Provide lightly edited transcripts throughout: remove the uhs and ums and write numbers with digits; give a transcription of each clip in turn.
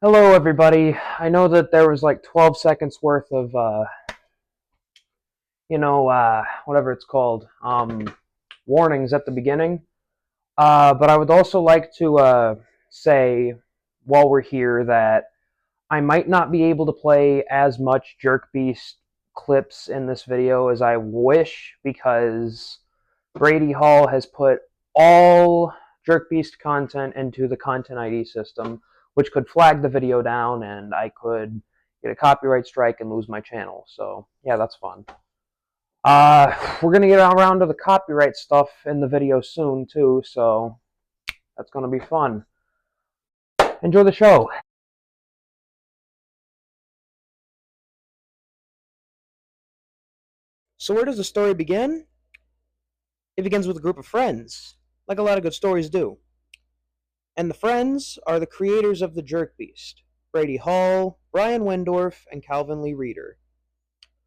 Hello, everybody. I know that there was like 12 seconds worth of, whatever it's called, warnings at the beginning. But I would also like to say, while we're here, that I might not be able to play as much Jerkbeast clips in this video as I wish, because Brady Hall has put all Jerkbeast content into the Content ID system, which could flag the video down and I could get a copyright strike and lose my channel. So yeah, that's fun. We're gonna get around to the copyright stuff in the video soon too, so that's gonna be fun. Enjoy the show. So where does the story begin? It begins with a group of friends, like a lot of good stories do. And the friends are the creators of the Jerkbeast: Brady Hall, Brian Wendorf, and Calvin Lee Reeder.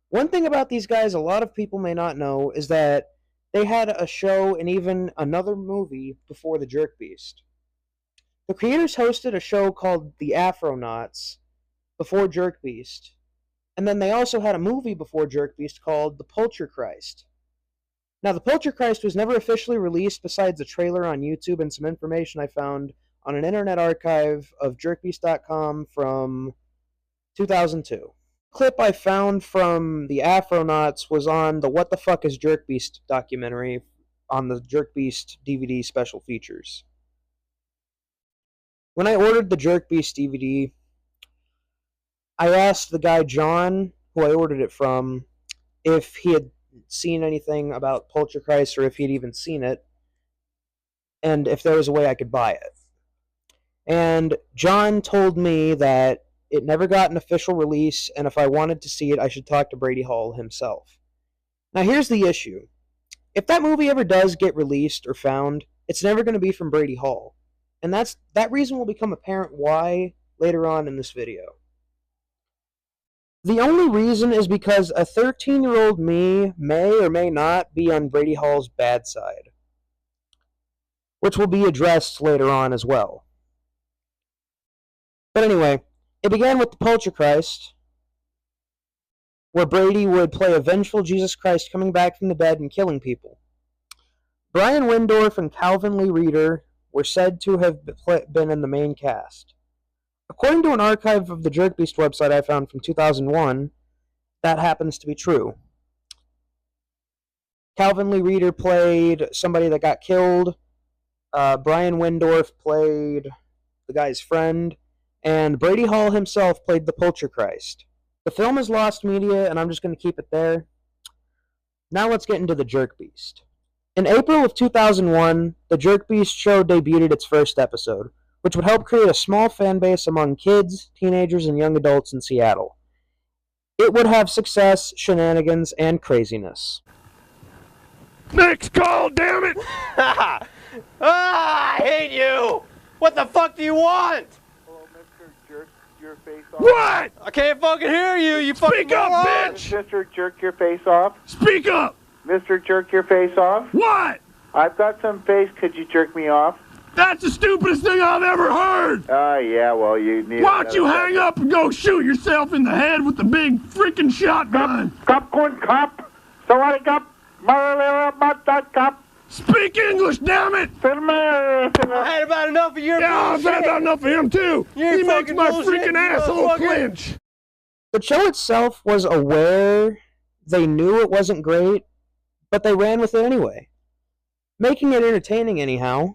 One thing about these guys a lot of people may not know is that they had a show and even another movie before the Jerkbeast. The creators hosted a show called The Afronauts before Jerkbeast, and then they also had a movie before Jerkbeast called The Polterchrist. Now, The Polterchrist was never officially released besides a trailer on YouTube and some information I found on an internet archive of jerkbeast.com from 2002. The clip I found from the Afronauts was on the What the Fuck is Jerkbeast documentary on the Jerkbeast DVD special features. When I ordered the Jerkbeast DVD, I asked the guy John, who I ordered it from, if he had seen anything about Poltergeist or if he'd even seen it, and if there was a way I could buy it. And John told me that it never got an official release, and if I wanted to see it, I should talk to Brady Hall himself. Now here's the issue. If that movie ever does get released or found, it's never going to be from Brady Hall. And that reason will become apparent why later on in this video. The only reason is because a 13-year-old me may or may not be on Brady Hall's bad side, which will be addressed later on as well. But anyway, it began with the Poltergeist, where Brady would play a vengeful Jesus Christ coming back from the dead and killing people. Brian Wendorf and Calvin Lee Reeder were said to have been in the main cast. According to an archive of the Jerkbeast website I found from 2001, that happens to be true. Calvin Lee Reeder played somebody that got killed. Brian Wendorf played the guy's friend. And Brady Hall himself played the Poltergeist. The film is lost media, and I'm just going to keep it there. Now let's get into the Jerkbeast. In April of 2001, the Jerkbeast show debuted its first episode, which would help create a small fan base among kids, teenagers, and young adults in Seattle. It would have success, shenanigans, and craziness. Next call, damn it! I hate you! What the fuck do you want? Hello, Mr. Jerk Your Face Off. What? I can't fucking hear you, you fucking Speak up, moron. bitch! Mr. Jerk Your Face Off. Speak up! Mr. Jerk Your Face Off. What? I've got some face. Could you jerk me off? That's the stupidest thing I've ever heard! Yeah, well, you need... Why don't you hang up and go shoot yourself in the head with the big freaking shotgun? Cop, corn, cop. Sorry, cop. Cop. Speak English, damn it! I had about enough of your Yeah, I've bullshit. had about enough of him too! You're He makes fucking my bullshit, freaking you asshole motherfucker. clench! The show itself was aware they knew it wasn't great, but they ran with it anyway, making it entertaining anyhow,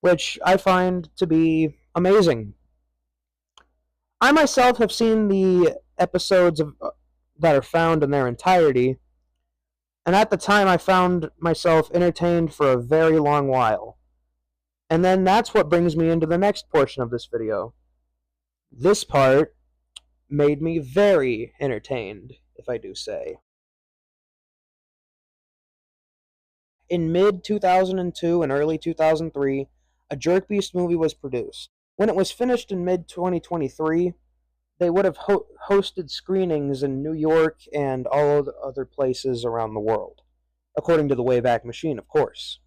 which I find to be amazing. I myself have seen the episodes that are found in their entirety, and at the time I found myself entertained for a very long while. And then that's what brings me into the next portion of this video. This part made me very entertained, if I do say. In mid-2002 and early 2003, a Jerkbeast movie was produced. When it was finished in mid-2023, they would have hosted screenings in New York and all the other places around the world, according to the Wayback Machine, of course.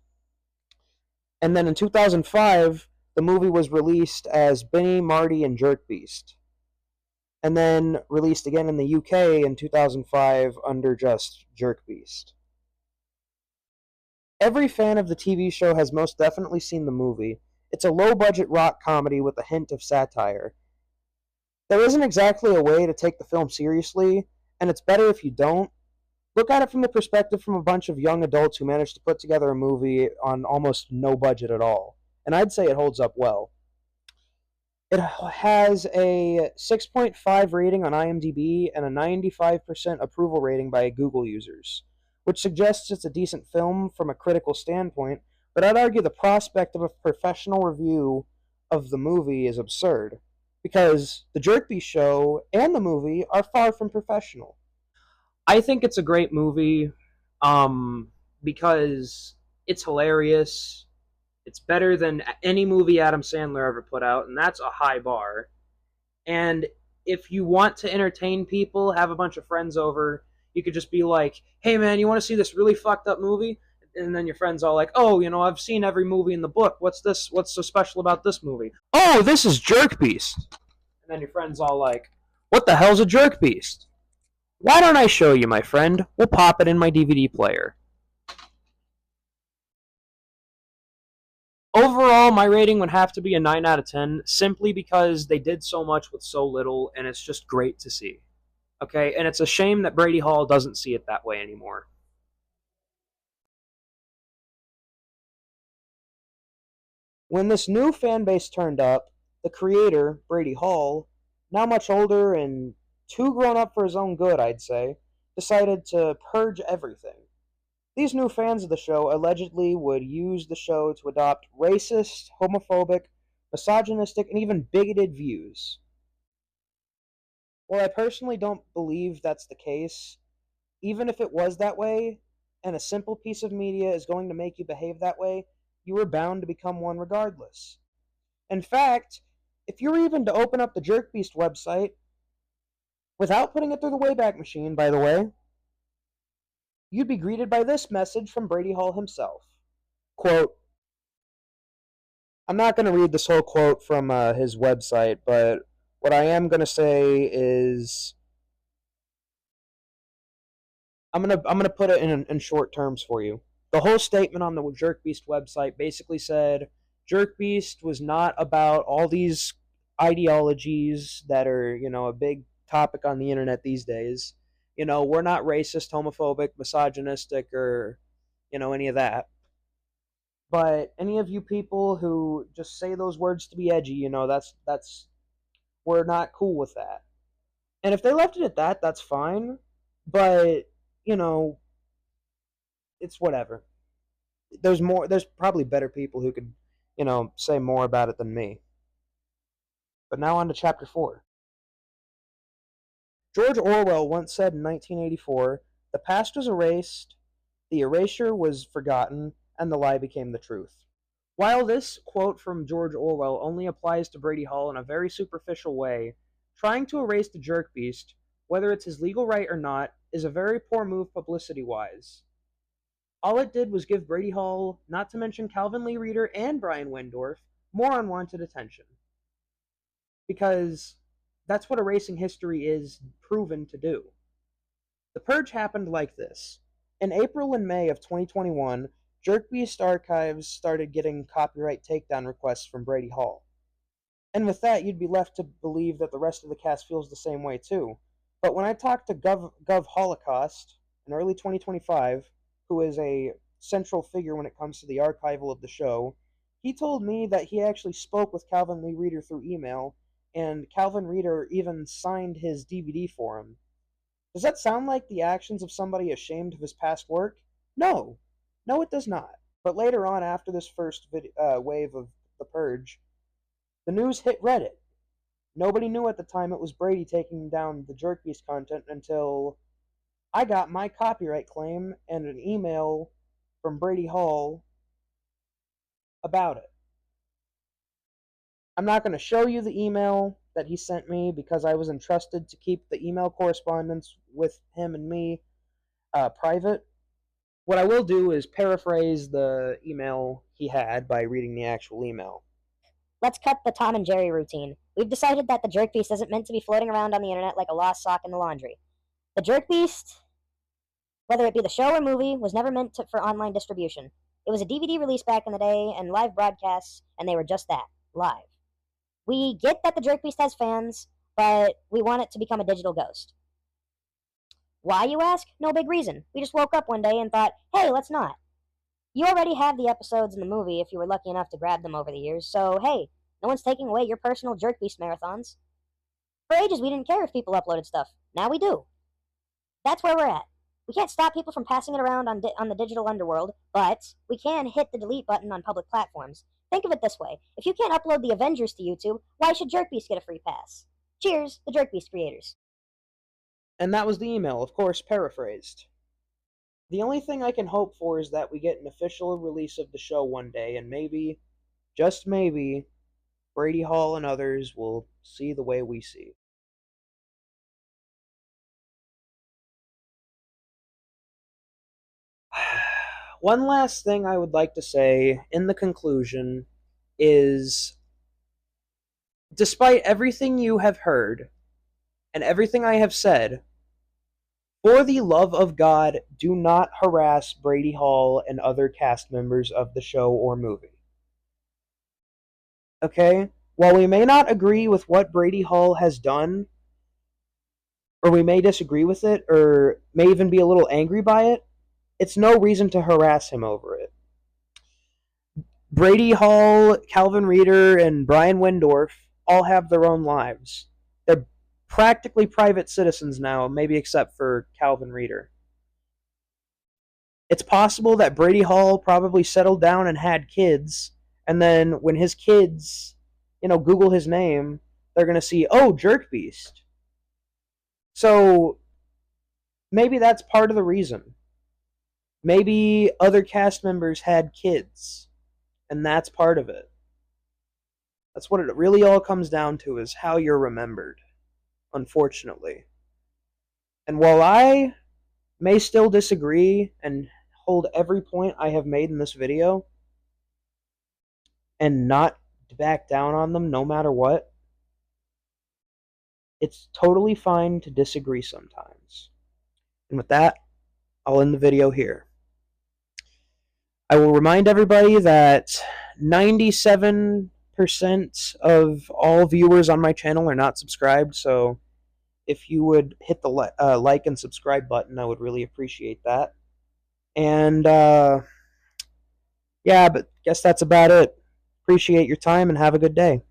And then in 2005, the movie was released as Benny, Marty, and Jerkbeast, and then released again in the UK in 2005 under just Jerkbeast. Every fan of the TV show has most definitely seen the movie. It's a low-budget rock comedy with a hint of satire. There isn't exactly a way to take the film seriously, and it's better if you don't. Look at it from the perspective from a bunch of young adults who managed to put together a movie on almost no budget at all. And I'd say it holds up well. It has a 6.5 rating on IMDb and a 95% approval rating by Google users, which suggests it's a decent film from a critical standpoint, but I'd argue the prospect of a professional review of the movie is absurd, because the Jerkbeast show and the movie are far from professional. I think it's a great movie because it's hilarious. It's better than any movie Adam Sandler ever put out, and that's a high bar. And if you want to entertain people, have a bunch of friends over, you could just be like, hey man, you want to see this really fucked up movie? And then your friend's all like, oh, I've seen every movie in the book. What's this? What's so special about this movie? Oh, this is Jerkbeast. And then your friend's all like, what the hell's a Jerkbeast? Why don't I show you, my friend? We'll pop it in my DVD player. Overall, my rating would have to be a 9 out of 10, simply because they did so much with so little, and it's just great to see. Okay, and it's a shame that Brady Hall doesn't see it that way anymore. When this new fan base turned up, the creator, Brady Hall, now much older and too grown up for his own good, I'd say, decided to purge everything. These new fans of the show allegedly would use the show to adopt racist, homophobic, misogynistic, and even bigoted views. While I personally don't believe that's the case, even if it was that way, and a simple piece of media is going to make you behave that way, you are bound to become one regardless. In fact, if you were even to open up the Jerkbeast website, without putting it through the Wayback Machine, by the way, you'd be greeted by this message from Brady Hall himself. Quote, I'm not going to read this whole quote from his website, but what I am going to say is I'm gonna put it in short terms for you. The whole statement on the Jerkbeast website basically said Jerkbeast was not about all these ideologies that are, a big topic on the internet these days. We're not racist, homophobic, misogynistic, or, any of that. But any of you people who just say those words to be edgy, that's we're not cool with that. And if they left it at that, that's fine. But, it's whatever. There's probably better people who could, say more about it than me. But now on to chapter 4. George Orwell once said in 1984, the past was erased, the erasure was forgotten, and the lie became the truth. While this quote from George Orwell only applies to Brady Hall in a very superficial way, trying to erase the Jerkbeast, whether it's his legal right or not, is a very poor move publicity-wise. All it did was give Brady Hall, not to mention Calvin Lee Reeder and Brian Wendorf, more unwanted attention. Because that's what erasing history is proven to do. The purge happened like this. In April and May of 2021, Jerkbeast Archives started getting copyright takedown requests from Brady Hall. And with that, you'd be left to believe that the rest of the cast feels the same way too. But when I talked to Gov Holocaust in early 2025, who is a central figure when it comes to the archival of the show, he told me that he actually spoke with Calvin Lee Reeder through email, and Calvin Reeder even signed his DVD for him. Does that sound like the actions of somebody ashamed of his past work? No. No, it does not. But later on, after this first wave of the purge, the news hit Reddit. Nobody knew at the time it was Brady taking down the Jerkbeast content until I got my copyright claim and an email from Brady Hall about it. I'm not going to show you the email that he sent me because I was entrusted to keep the email correspondence with him and me private. What I will do is paraphrase the email he had by reading the actual email. Let's cut the Tom and Jerry routine. We've decided that the Jerkbeast isn't meant to be floating around on the internet like a lost sock in the laundry. The Jerkbeast, whether it be the show or movie, was never meant for online distribution. It was a DVD release back in the day and live broadcasts, and they were just that, live. We get that the Jerkbeast has fans, but we want it to become a digital ghost. Why, you ask? No big reason. We just woke up one day and thought, hey, let's not. You already have the episodes in the movie if you were lucky enough to grab them over the years, so hey, no one's taking away your personal Jerkbeast marathons. For ages, we didn't care if people uploaded stuff. Now we do. That's where we're at. We can't stop people from passing it around on the digital underworld, but we can hit the delete button on public platforms. Think of it this way. If you can't upload the Avengers to YouTube, why should Jerkbeast get a free pass? Cheers, the Jerkbeast creators. And that was the email, of course, paraphrased. The only thing I can hope for is that we get an official release of the show one day, and maybe, just maybe, Brady Hall and others will see the way we see. One last thing I would like to say in the conclusion is, despite everything you have heard and everything I have said, for the love of God, do not harass Brady Hall and other cast members of the show or movie. Okay? While we may not agree with what Brady Hall has done, or we may disagree with it, or may even be a little angry by it, it's no reason to harass him over it. Brady Hall, Calvin Reeder, and Brian Windorf all have their own lives. They're practically private citizens now, maybe except for Calvin Reeder. It's possible that Brady Hall probably settled down and had kids, and then when his kids, Google his name, they're going to see, oh, Jerkbeast. So maybe that's part of the reason. Maybe other cast members had kids, and that's part of it. That's what it really all comes down to, is how you're remembered, unfortunately. And while I may still disagree and hold every point I have made in this video, and not back down on them no matter what, it's totally fine to disagree sometimes. And with that, I'll end the video here. I will remind everybody that 97% of all viewers on my channel are not subscribed, so if you would hit the like and subscribe button, I would really appreciate that. And, yeah, but guess that's about it. Appreciate your time and have a good day.